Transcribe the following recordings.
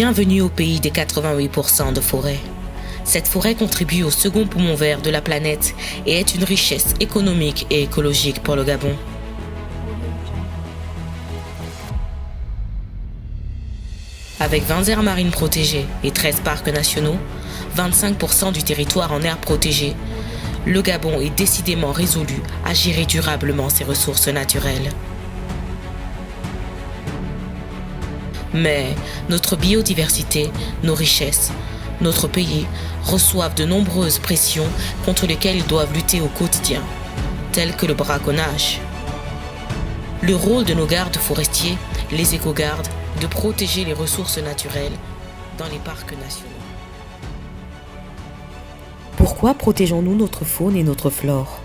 Bienvenue au pays des 88% de forêt. Cette forêt contribue au second poumon vert de la planète et est une richesse économique et écologique pour le Gabon. Avec 20 aires marines protégées et 13 parcs nationaux, 25% du territoire en aires protégées, le Gabon est décidément résolu à gérer durablement ses ressources naturelles. Mais notre biodiversité, nos richesses, notre pays reçoivent de nombreuses pressions contre lesquelles ils doivent lutter au quotidien, telles que le braconnage. Le rôle de nos gardes forestiers, les éco-gardes, de protéger les ressources naturelles dans les parcs nationaux. Pourquoi protégeons-nous notre faune et notre flore ?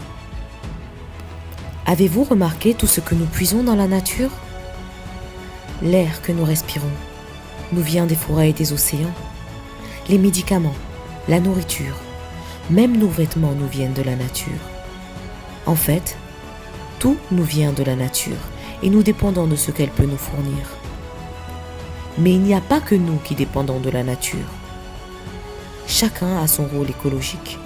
Avez-vous remarqué tout ce que nous puisons dans la nature ? L'air que nous respirons nous vient des forêts et des océans. Les médicaments, la nourriture, même nos vêtements nous viennent de la nature. En fait, tout nous vient de la nature et nous dépendons de ce qu'elle peut nous fournir. Mais il n'y a pas que nous qui dépendons de la nature. Chacun a son rôle écologique.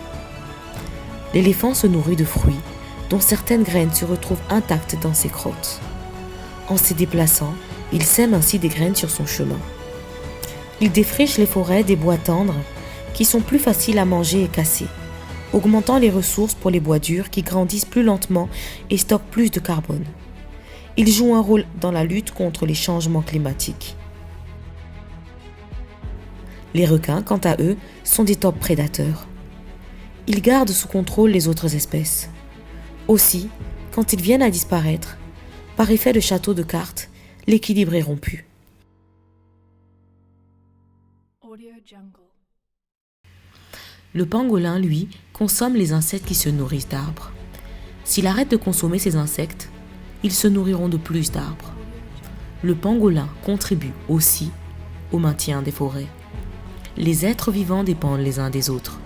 L'éléphant se nourrit de fruits dont certaines graines se retrouvent intactes dans ses crottes. En se déplaçant, il sème ainsi des graines sur son chemin. Il défriche les forêts des bois tendres qui sont plus faciles à manger et casser, augmentant les ressources pour les bois durs qui grandissent plus lentement et stockent plus de carbone. Il joue un rôle dans la lutte contre les changements climatiques. Les requins, quant à eux, sont des top prédateurs. Ils gardent sous contrôle les autres espèces. Aussi, quand ils viennent à disparaître, par effet de château de cartes, l'équilibre est rompu. Le pangolin, lui, consomme les insectes qui se nourrissent d'arbres. S'il arrête de consommer ces insectes, ils se nourriront de plus d'arbres. Le pangolin contribue aussi au maintien des forêts. Les êtres vivants dépendent les uns des autres.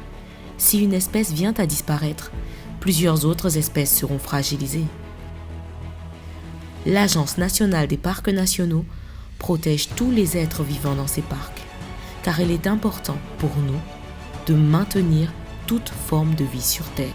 Si une espèce vient à disparaître, plusieurs autres espèces seront fragilisées. L'Agence nationale des parcs nationaux protège tous les êtres vivants dans ces parcs, car il est important pour nous de maintenir toute forme de vie sur Terre.